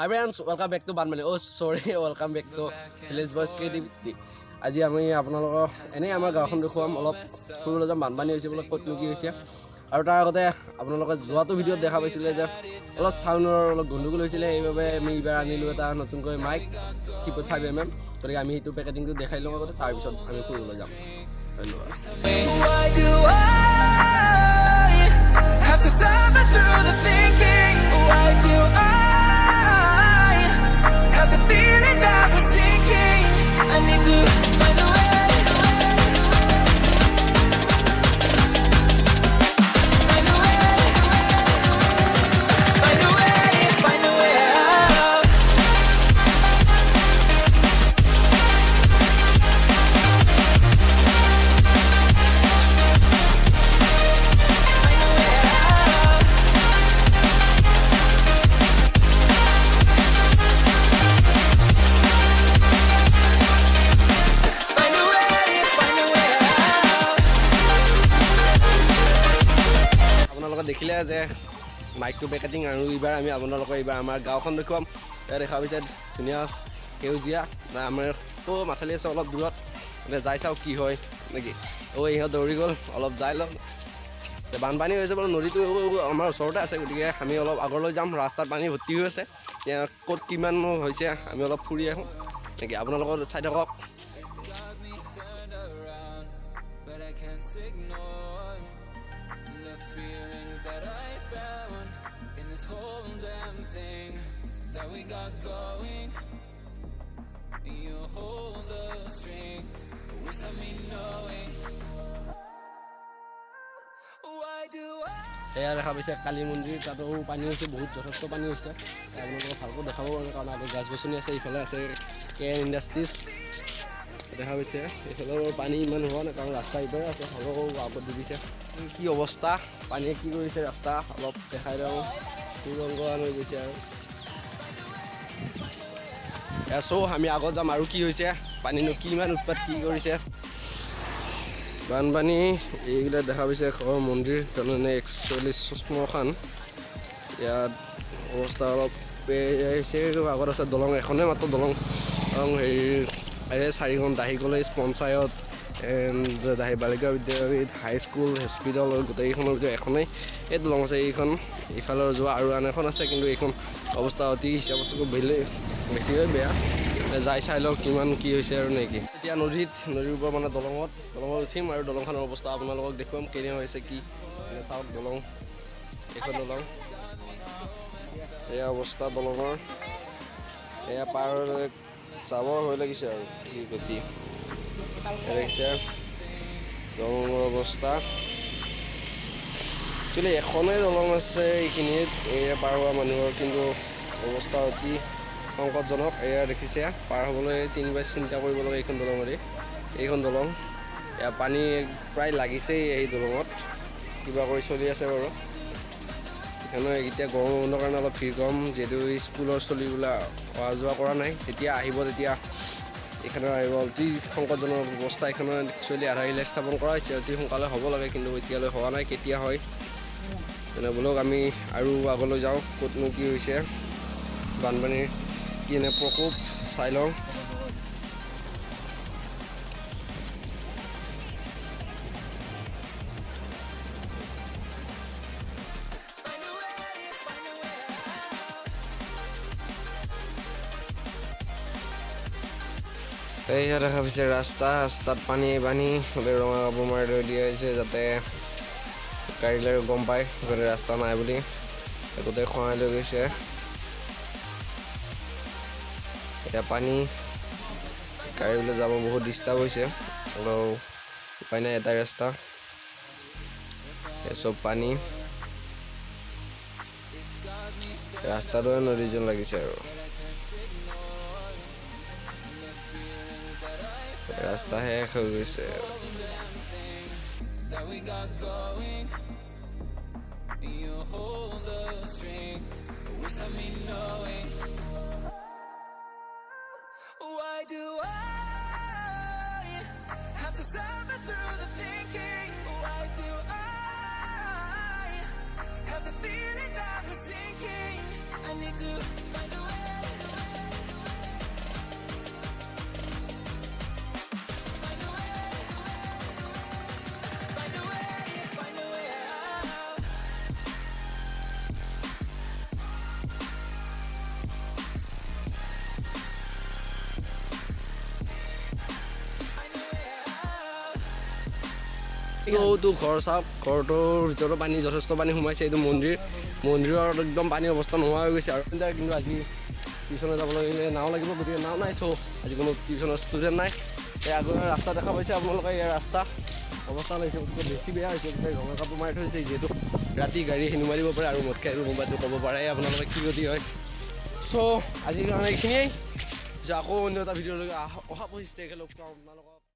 Hi friends, welcome back to Banpani. Oh sorry, welcome back to Village Boys Creativity. আজি আমি আপোনালোকৰ এনে আমাৰ গাঁওখন দেখুৱাম অলপ ফুৰিবলৈ যাম বানপানী হৈছে বোলে ক'ত কি হৈছে আৰু তাৰ আগতে আপোনালোকে যোৱাটো ভিডিঅ'ত দেখা পাইছিলে যে অলপ সাউণ্ডৰ অলপ গণ্ডগোল হৈছিলে সেইবাবে আমি এইবাৰ আনিলোঁ এটা নতুনকৈ মাইক 3.5mm গতিকে আমি সেইটো পেকেজিংটো দেখাই লওঁ আগতে তাৰ পিছত আমি ফুৰিবলৈ যাম I need to find a way. Find a way. Find a way. Find a way out. Find a way out. দেখিলে যে মাইকটো পেকেজিং আৰু এইবাৰ আমি আপোনালোকক এইবাৰ আমাৰ গাঁওখন দেখুৱাম দেখা পাইছে ধুনীয়া সেউজীয়া আমাৰ মাথালি আছে অলপ দূৰত যাই চাওঁ কি হয় নেকি ইহঁত দৌৰি গ'ল অলপ যাই লওক বানপানী হৈছে বাৰু নদীটো আমাৰ ওচৰতে আছে গতিকে আমি অলপ আগলৈ যাম ৰাস্তাত পানী ভৰ্তি হৈ আছে ক'ত কিমান হৈছে আমি অলপ ফুৰি আহোঁ নেকি আপোনালোকৰ চাই থাকক The feelings that I found in this whole damn thing that we got going. You hold the strings without me knowing. Why do I? এয়া দেখা পাইছে কালী মন্দিৰ তাতো পানী হৈছে বহুত যথেষ্ট পানী হৈছে আপোনালোকক ভালকৈ দেখাব পাৰোঁ কাৰণ আগত গছ গছনি আছে এইফালে আছে কেন ইণ্ডাষ্ট্ৰিজ দেখা পাইছে এইফালেও পানী ইমান হোৱা নাই কাৰণ ৰাস্তা ইপাৰে আছে হ'লেও আগত দিছে কি অৱস্থা পানীয়ে কি কৰিছে ৰাস্তা অলপ দেখাই দিওঁ সুৰংগৱান হৈ গৈছে আৰু চ' আমি আগত যাম আৰু কি হৈছে পানীনো কিমান উৎপাত কি কৰিছে বানপানী এইবিলাক দেখা পাইছে ঘৰৰ মন্দিৰ তাৰমানে একচুৱেলি শ্মশান ইয়াত অৱস্থা অলপ হৈছে আগত আছে দলং এখনে মাত্ৰ দলং হেৰি 4খন দাহি কলেজ পঞ্চায়ত দাহি বালিকা বিদ্যালয় হাই স্কুল হস্পিটেল গোটেইখনৰ ভিতৰত এখনেই এই দলং আছে এইখন ইফালৰ যোৱা আৰু আন এখন আছে কিন্তু এইখন অৱস্থা অতি হিচাপতকৈ বেছিকৈ বেয়া যাই চাই লওক কিমান কি হৈছে আৰু নেকি এতিয়া নদীৰ ওপৰত মানে দলঙত উঠিম আৰু দলংখনৰ অৱস্থা আপোনালোকক দেখুৱাম কেনে হৈছে কি চাওক দলং এইখন দলং এয়া অৱস্থা দলঙৰ এয়া পাৰ চাবৰ হৈ লাগিছে আৰু কি গতি দেখিছে দলঙৰ অৱস্থা একচুৱেলি এখনেই দলং আছে এইখিনিত এয়া পাৰ হোৱা মানুহৰ কিন্তু অৱস্থা অতি সংকটজনক এয়া দেখিছে পাৰ হ'বলৈ 3 চিন্তা কৰিব লাগে এইখন দলং এয়া পানী প্ৰায় লাগিছেই এই দলঙত কিবা কৰি চলি আছে বাৰু এখানে এতিয়া গৰম বন্ধৰ কাৰণে অলপ ভিৰ কম যিহেতু স্কুলৰ চলিবিলাক অহা যোৱা কৰা নাই যেতিয়া আহিব তেতিয়া এখানে আহিব অতি সংকটজনক অৱস্থা এখানে একচুৱেলি আধাৰশিলা স্থাপন কৰা হৈছে অতি সোনকালে হ'ব লাগে কিন্তু এতিয়ালৈ হোৱা নাই কেতিয়া হয় তেনে বোলক আমি আৰু আগলৈ যাওঁ ক'তনো কি হৈছে বানপানীৰ কি এনে প্ৰকোপ চাই লওঁ এয়া দেখা পাইছে ৰাস্তাত পানী ৰঙা কাপোৰ মাৰি লৈ দিয়া হৈছে যাতে গাড়ীলৈ গম পায় গোটেই ৰাস্তা নাই বুলি গোটেই খহাই লৈ গৈছে এতিয়া পানী গাড়ীলৈ যাব বহুত ডিষ্টাৰ্ব হৈছে অলপ উপায় নাই এটাই ৰাস্তা চব পানী ৰাস্তাটো নদী যেন লাগিছে আৰু ৰাস্তা শেষ হৈ গৈছে Why do I have to suffer through the thinking? Why do I have the feeling that we're sinking? I need to find a way. এইটো ঘৰ চাওক ঘৰটোৰ ভিতৰত পানী যথেষ্ট পানী সোমাইছে এইটো মন্দিৰত একদম পানী অৱস্থা নোহোৱা হৈ গৈছে আৰু কিন্তু আজি টিউশ্যনত যাব লাগিলে নাও লাগিব গতিকে নাও নাই চ' আজি কোনো টিউশ্যনৰ ষ্টুডেণ্ট নাই এই আগৰ ৰাস্তা দেখা পাইছে আপোনালোকে ইয়াৰ ৰাস্তা অৱস্থা লাগিছে গতিকে বেছি বেয়া হৈছে গোটেই ৰঙা কাপোৰ মাৰি থৈছে যিহেতু ৰাতি গাড়ী শিনো মাৰিব পাৰে আৰু মদ খাই মোবাইলটো ক'ব পাৰে আপোনালোকে কি গতি হয় চ' আজিৰ কাৰণে এইখিনিয়েই যে আকৌ অন্য এটা ভিডিঅ'লৈকে অহা 25 তাৰিখে লগ পাম আপোনালোকক